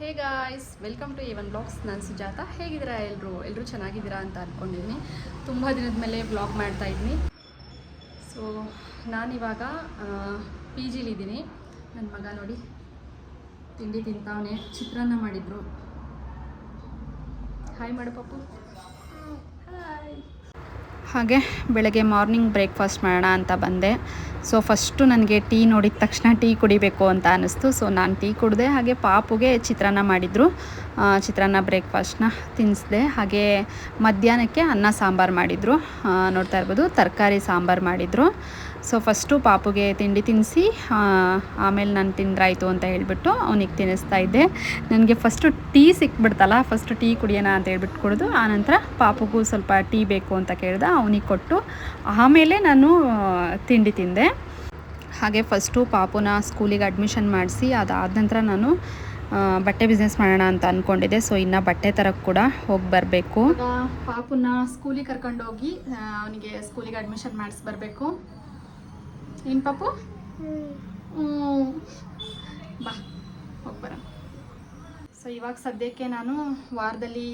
Hey guys, welcome to Evan blogs. ನಾನು ಸುಜಾತ. ಹೇಗಿದ್ದೀರಾ ಎಲ್ಲರೂ ಚೆನ್ನಾಗಿದ್ದೀರಾ ಅಂತ ಅಂದ್ಕೊಂಡಿದ್ದೀನಿ. ತುಂಬ ದಿನದ ಮೇಲೆ ಬ್ಲಾಗ್ ಮಾಡ್ತಾಯಿದ್ದೀನಿ. ಸೊ ನಾನಿವಾಗ ಪಿ ಜಿಲಿದ್ದೀನಿ. ನನ್ನ ಮಗ ನೋಡಿ ತಿಂಡಿ ತಿಂತಾವನೆ. ಚಿತ್ರಾನ್ನ ಮಾಡಿದರು. ಹಾಯ್ ಮಾಡು ಪಾಪು. ಹಾಯ್. ಹಾಗೆ ಬೆಳಗ್ಗೆ ಮಾರ್ನಿಂಗ್ ಬ್ರೇಕ್ಫಾಸ್ಟ್ ಮಾಡೋಣ ಅಂತ ಬಂದೆ. ಸೊ ಫಸ್ಟು ನನಗೆ ಟೀ ನೋಡಿದ ತಕ್ಷಣ ಟೀ ಕುಡಿಬೇಕು ಅಂತ ಅನ್ನಿಸ್ತು. ಸೊ ನಾನು ಟೀ ಕುಡಿದೆ. ಹಾಗೆ ಪಾಪುಗೆ ಚಿತ್ರಾನ್ನ ಮಾಡಿದರು. ಚಿತ್ರಾನ್ನ ಬ್ರೇಕ್ಫಾಸ್ಟ್ನ ತಿನ್ನಿಸಿದೆ. ಹಾಗೆ ಮಧ್ಯಾಹ್ನಕ್ಕೆ ಅನ್ನ ಸಾಂಬಾರು ಮಾಡಿದರು. ನೋಡ್ತಾ ಇರ್ಬೋದು, ತರಕಾರಿ ಸಾಂಬಾರು ಮಾಡಿದರು. ಸೊ ಫಸ್ಟು ಪಾಪುಗೆ ತಿಂಡಿ ತಿನ್ನಿಸಿ ಆಮೇಲೆ ನಾನು ತಿಂದ್ರಾಯ್ತು ಅಂತ ಹೇಳಿಬಿಟ್ಟು ಅವನಿಗೆ ತಿನ್ನಿಸ್ತಾ ಇದ್ದೆ. ನನಗೆ ಫಸ್ಟು ಟೀ ಸಿಕ್ಬಿಡ್ತಲ್ಲ, ಫಸ್ಟು ಟೀ ಕುಡಿಯೋಣ ಅಂತ ಹೇಳ್ಬಿಟ್ಟು ಕುಡಿದು ಆನಂತರ ಪಾಪುಗೂ ಸ್ವಲ್ಪ ಟೀ ಬೇಕು ಅಂತ ಕೇಳ್ದೆ. ಅವನಿಗೆ ಕೊಟ್ಟು ಆಮೇಲೆ ನಾನು ತಿಂಡಿ ತಿಂದೆ. ಹಾಗೆ ಫಸ್ಟು ಪಾಪುನ ಸ್ಕೂಲಿಗೆ ಅಡ್ಮಿಷನ್ ಮಾಡಿಸಿ ಅದಾದ ನಂತರ ನಾನು ಬಟ್ಟೆ ಬಿಸ್ನೆಸ್ ಮಾಡೋಣ ಅಂತ ಅಂದ್ಕೊಂಡಿದ್ದೆ. ಸೊ ಇನ್ನು ಬಟ್ಟೆ ತರಕ್ಕೆ ಕೂಡ ಹೋಗಿ ಬರಬೇಕು. ಪಾಪುನ ಸ್ಕೂಲಿಗೆ ಕರ್ಕೊಂಡೋಗಿ ಅವನಿಗೆ ಸ್ಕೂಲಿಗೆ ಅಡ್ಮಿಷನ್ ಮಾಡಿಸಿ ಬರಬೇಕು. ಏನು ಪಾಪು? ಬಾ ಹೋಗಿ ಬರೋಣ. ಸೊ ಇವಾಗ ಸದ್ಯಕ್ಕೆ ನಾನು ವಾರದಲ್ಲಿ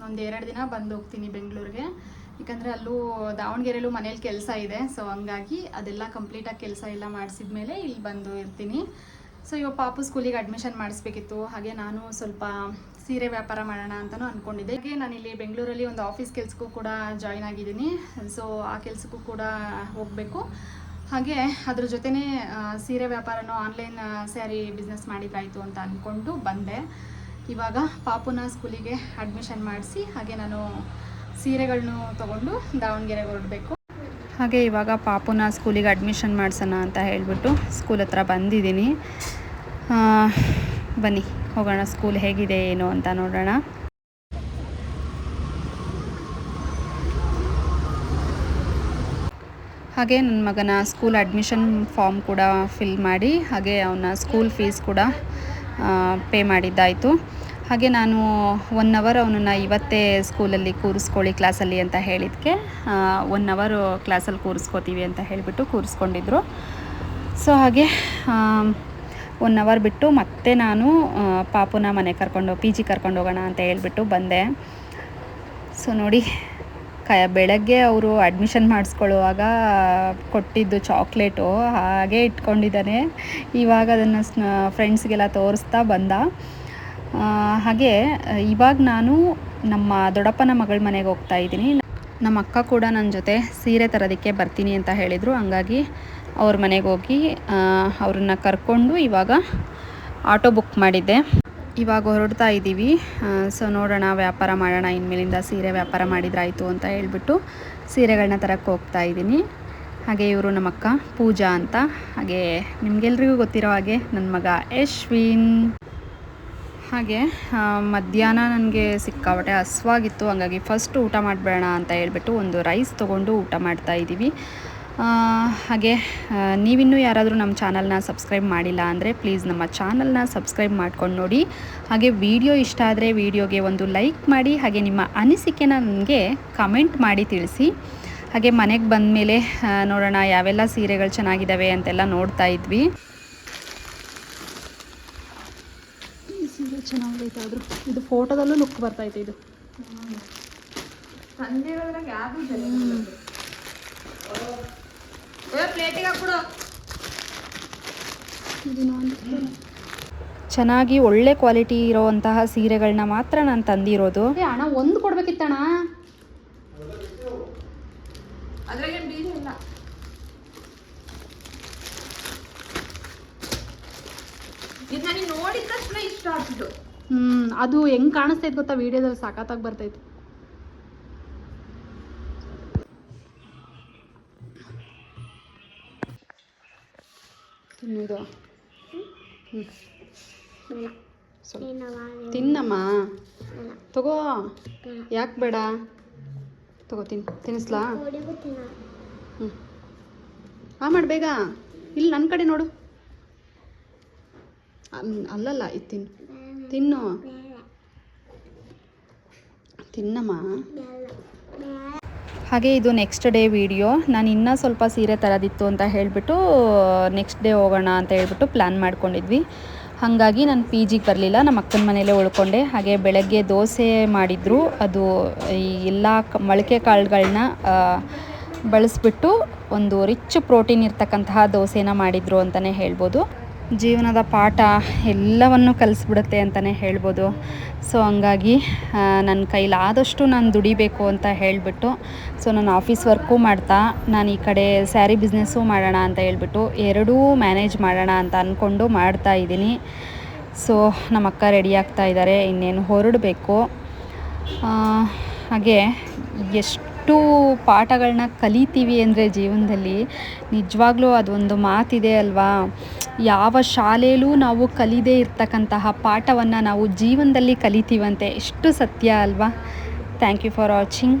ಒಂದು 2 ದಿನ ಬಂದು ಹೋಗ್ತೀನಿ ಬೆಂಗಳೂರಿಗೆ. ಯಾಕಂದರೆ ಅಲ್ಲೂ ದಾವಣಗೆರೆಯಲ್ಲೂ ಮನೇಲಿ ಕೆಲಸ ಇದೆ. ಸೊ ಹಂಗಾಗಿ ಅದೆಲ್ಲ ಕಂಪ್ಲೀಟಾಗಿ ಕೆಲಸ ಎಲ್ಲ ಮಾಡಿಸಿದ ಮೇಲೆ ಇಲ್ಲಿ ಬಂದು ಇರ್ತೀನಿ. ಸೊ ಇವಾಗ ಪಾಪು ಸ್ಕೂಲಿಗೆ ಅಡ್ಮಿಷನ್ ಮಾಡಿಸ್ಬೇಕಿತ್ತು. ಹಾಗೆ ನಾನು ಸ್ವಲ್ಪ ಸೀರೆ ವ್ಯಾಪಾರ ಮಾಡೋಣ ಅಂತಲೂ ಅಂದ್ಕೊಂಡಿದ್ದೆ. ಹಾಗೆ ನಾನಿಲ್ಲಿ ಬೆಂಗಳೂರಲ್ಲಿ ಒಂದು ಆಫೀಸ್ ಕೆಲಸಕ್ಕೂ ಕೂಡ ಜಾಯ್ನ್ ಆಗಿದ್ದೀನಿ. ಸೊ ಆ ಕೆಲಸಕ್ಕೂ ಕೂಡ ಹೋಗಬೇಕು. ಹಾಗೆ ಅದ್ರ ಜೊತೆನೇ ಸೀರೆ ವ್ಯಾಪಾರನೂ ಆನ್ಲೈನ್ ಸ್ಯಾರಿ ಬಿಸ್ನೆಸ್ ಮಾಡಿದ್ರಾಯಿತು ಅಂತ ಅಂದ್ಕೊಂಡು ಬಂದೆ. ಇವಾಗ ಪಾಪುನ ಸ್ಕೂಲಿಗೆ ಅಡ್ಮಿಷನ್ ಮಾಡಿಸಿ ಹಾಗೆ ನಾನು ಸೀರೆಗಳನ್ನೂ ತೊಗೊಂಡು ದಾವಣಗೆರೆಗೆ ಹೊರಡಬೇಕು. ಹಾಗೆ ಇವಾಗ ಪಾಪುನ ಸ್ಕೂಲಿಗೆ ಅಡ್ಮಿಷನ್ ಮಾಡಿಸೋಣ ಅಂತ ಹೇಳಿಬಿಟ್ಟು ಸ್ಕೂಲ್ ಹತ್ರ ಬಂದಿದ್ದೀನಿ. ಬನ್ನಿ ಹೋಗೋಣ, ಸ್ಕೂಲ್ ಹೇಗಿದೆ ಏನು ಅಂತ ನೋಡೋಣ. ಹಾಗೆ ನನ್ನ ಮಗನ ಸ್ಕೂಲ್ ಅಡ್ಮಿಷನ್ ಫಾರ್ಮ್ ಕೂಡ ಫಿಲ್ ಮಾಡಿ ಹಾಗೆ ಅವನ ಸ್ಕೂಲ್ ಫೀಸ್ ಕೂಡ ಪೇ ಮಾಡಿದ್ದಾಯಿತು. ಹಾಗೆ ನಾನು 1 ಅವರ್ ಅವನನ್ನು ಇವತ್ತೇ ಸ್ಕೂಲಲ್ಲಿ ಕೂರಿಸ್ಕೊಳ್ಳಿ ಕ್ಲಾಸಲ್ಲಿ ಅಂತ ಹೇಳಿದ್ದಕ್ಕೆ 1 ಅವರ್ ಕ್ಲಾಸಲ್ಲಿ ಕೂರಿಸ್ಕೋತೀವಿ ಅಂತ ಹೇಳಿಬಿಟ್ಟು ಕೂರಿಸ್ಕೊಂಡಿದ್ರು. ಸೊ ಹಾಗೆ 1 ಅವರ್ ಬಿಟ್ಟು ಮತ್ತೆ ನಾನು ಪಾಪುನ ಮನೆ ಪಿ ಜಿ ಕರ್ಕೊಂಡು ಹೋಗೋಣ ಅಂತ ಹೇಳ್ಬಿಟ್ಟು ಬಂದೆ. ಸೊ ನೋಡಿ, ಬೆಳಗ್ಗೆ ಅವರು ಅಡ್ಮಿಷನ್ ಮಾಡಿಸ್ಕೊಳ್ಳುವಾಗ ಕೊಟ್ಟಿದ್ದು ಚಾಕ್ಲೇಟು ಹಾಗೆ ಇಟ್ಕೊಂಡಿದ್ದಾನೆ. ಇವಾಗ ಅದನ್ನು ಫ್ರೆಂಡ್ಸ್ಗೆಲ್ಲ ತೋರಿಸ್ತಾ ಬಂದ. ಹಾಗೆ ಇವಾಗ ನಾನು ನಮ್ಮ ದೊಡ್ಡಪ್ಪನ ಮಗಳ ಮನೆಗೆ ಹೋಗ್ತಾ ಇದ್ದೀನಿ. ನಮ್ಮ ಅಕ್ಕ ಕೂಡ ನನ್ನ ಜೊತೆ ಸೀರೆ ತರೋದಕ್ಕೆ ಬರ್ತೀನಿ ಅಂತ ಹೇಳಿದರು. ಹಂಗಾಗಿ ಅವ್ರ ಮನೆಗೆ ಹೋಗಿ ಅವ್ರನ್ನ ಕರ್ಕೊಂಡು ಇವಾಗ ಆಟೋ ಬುಕ್ ಮಾಡಿದ್ದೆ. ಇವಾಗ ಹೊರಡ್ತಾ ಇದ್ದೀವಿ. ಸೊ ನೋಡೋಣ, ವ್ಯಾಪಾರ ಮಾಡೋಣ ಇನ್ಮೇಲಿಂದ. ಸೀರೆ ವ್ಯಾಪಾರ ಮಾಡಿದ್ರಾಯಿತು ಅಂತ ಹೇಳ್ಬಿಟ್ಟು ಸೀರೆಗಳನ್ನ ತರಕ್ಕೆ ಹೋಗ್ತಾ ಇದ್ದೀನಿ. ಹಾಗೆ ಇವರು ನಮ್ಮ ಅಕ್ಕ ಪೂಜಾ ಅಂತ. ಹಾಗೆ ನಿಮಗೆಲ್ರಿಗೂ ಗೊತ್ತಿರೋ ಹಾಗೆ ನನ್ನ ಮಗ ಯಶ್ವಿನ್. ಹಾಗೆ ಮಧ್ಯಾಹ್ನ ನನಗೆ ಸಿಕ್ಕಾಪಟ್ಟೆ ಹಸ್ವಾಗಿತ್ತು. ಹಂಗಾಗಿ ಫಸ್ಟ್ ಊಟ ಮಾಡಿಬಿಡೋಣ ಅಂತ ಹೇಳ್ಬಿಟ್ಟು ಒಂದು ರೈಸ್ ತೊಗೊಂಡು ಊಟ ಮಾಡ್ತಾಯಿದ್ದೀವಿ. ಹಾಗೆ ನೀವಿನ್ನೂ ಯಾರಾದರೂ ನಮ್ಮ ಚಾನಲ್ನ ಸಬ್ಸ್ಕ್ರೈಬ್ ಮಾಡಿಲ್ಲ ಅಂದರೆ ಪ್ಲೀಸ್ ನಮ್ಮ ಚಾನಲ್ನ ಸಬ್ಸ್ಕ್ರೈಬ್ ಮಾಡ್ಕೊಂಡು ನೋಡಿ. ಹಾಗೆ ವಿಡಿಯೋ ಇಷ್ಟ ಆದರೆ ವಿಡಿಯೋಗೆ ಒಂದು ಲೈಕ್ ಮಾಡಿ. ಹಾಗೆ ನಿಮ್ಮ ಅನಿಸಿಕೆನ ನನಗೆ ಕಮೆಂಟ್ ಮಾಡಿ ತಿಳಿಸಿ. ಹಾಗೆ ಮನೆಗೆ ಬಂದ ಮೇಲೆ ನೋಡೋಣ ಯಾವೆಲ್ಲ ಸೀರೆಗಳು ಚೆನ್ನಾಗಿದ್ದಾವೆ ಅಂತೆಲ್ಲ ನೋಡ್ತಾ ಇದ್ವಿ. ಈ ಸೀರೆ ಚೆನ್ನಾಗೈತೆ, ಆದರೂ ಇದು ಫೋಟೋದಲ್ಲೂ ಲುಕ್ ಬರ್ತೈತೆ. ಇದು ಚೆನ್ನಾಗಿ ಒಳ್ಳೆ ಕ್ವಾಲಿಟಿ ಇರೋವಂತಹ ಸೀರೆಗಳನ್ನ ಮಾತ್ರ ನಾನು ತಂದಿರೋದು. ಹಣ ಒಂದು ಕೊಡ್ಬೇಕಿತ್ತಣ್ಣ. ನೋಡಿದ ತಕ್ಷಣ ಇಷ್ಟ ಆಗ್ತಿತ್ತು. ಅದು ಹೆಂಗ್ ಕಾಣಿಸ್ತೈತೆ ಗೊತ್ತಾ, ವಿಡಿಯೋದಲ್ಲಿ ಸಖತ್ತಾಗಿ ಬರ್ತೈತೆ. ತಿನ್ನೋದು ತಿನ್ನಮ್ಮ, ತಗೋ. ಯಾಕೆ ಬೇಡ, ತಗೋ ತಿನ್ನಿಸ್ಲಾ? ಮಾಡಿ ಬೇಗ. ಇಲ್ಲಿ ನನ್ನ ಕಡೆ ನೋಡು. ಅಲ್ಲಲ್ಲ, ಇದು ತಿನ್ನು ತಿನ್ನಮ್ಮ. ಹಾಗೆ ಇದು ನೆಕ್ಸ್ಟ್ ಡೇ ವಿಡಿಯೋ. ನಾನು ಇನ್ನೂ ಸ್ವಲ್ಪ ಸೀರೆ ತರೋದಿತ್ತು ಅಂತ ಹೇಳಿಬಿಟ್ಟು ನೆಕ್ಸ್ಟ್ ಡೇ ಹೋಗೋಣ ಅಂತ ಹೇಳ್ಬಿಟ್ಟು ಪ್ಲ್ಯಾನ್ ಮಾಡ್ಕೊಂಡಿದ್ವಿ. ಹಾಗಾಗಿ ನಾನು ಪಿ ಜಿಗೆ ಬರಲಿಲ್ಲ, ನಮ್ಮ ಅಕ್ಕನ ಮನೇಲೇ ಉಳ್ಕೊಂಡೆ. ಹಾಗೆ ಬೆಳಗ್ಗೆ ದೋಸೆ ಮಾಡಿದರು, ಅದು ಈ ಎಲ್ಲ ಮೊಳಕೆ ಕಾಳುಗಳನ್ನ ಬಳಸಿಬಿಟ್ಟು ಒಂದು ರಿಚ್ ಪ್ರೋಟೀನ್ ಇರ್ತಕ್ಕಂತಹ ದೋಸೆನ ಮಾಡಿದರು ಅಂತಲೇ ಹೇಳ್ಬೋದು. ಜೀವನದ ಪಾಠ ಎಲ್ಲವನ್ನು ಕಲಿಸ್ಬಿಡುತ್ತೆ ಅಂತಲೇ ಹೇಳ್ಬೋದು. ಸೊ ಹಂಗಾಗಿ ನನ್ನ ಕೈಲಾದಷ್ಟು ನಾನು ದುಡಿಬೇಕು ಅಂತ ಹೇಳಿಬಿಟ್ಟು, ಸೊ ನಾನು ಆಫೀಸ್ ವರ್ಕು ಮಾಡ್ತಾ, ನಾನು ಈ ಕಡೆ ಸ್ಯಾರಿ ಬಿಸ್ನೆಸ್ಸು ಮಾಡೋಣ ಅಂತ ಹೇಳ್ಬಿಟ್ಟು ಎರಡೂ ಮ್ಯಾನೇಜ್ ಮಾಡೋಣ ಅಂತ ಅಂದ್ಕೊಂಡು ಮಾಡ್ತಾಯಿದ್ದೀನಿ. ಸೊ ನಮ್ಮ ಅಕ್ಕ ರೆಡಿ ಆಗ್ತಾ ಇದ್ದಾರೆ, ಇನ್ನೇನು ಹೊರಡಬೇಕು. ಹಾಗೆ ಎಷ್ಟು ಪಾಠಗಳನ್ನ ಕಲಿತೀವಿ ಅಂದರೆ ಜೀವನದಲ್ಲಿ, ನಿಜವಾಗ್ಲೂ ಅದೊಂದು ಮಾತಿದೆ ಅಲ್ವಾ, ಯಾವ ಶಾಲೆಯಲ್ಲೂ ನಾವು ಕಲಿದೇ ಇರ್ತಕ್ಕಂತಹ ಪಾಠವನ್ನು ನಾವು ಜೀವನದಲ್ಲಿ ಕಲಿತೀವಂತೆ. ಎಷ್ಟು ಸತ್ಯ ಅಲ್ವಾ. Thank you for watching.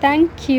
Thank you.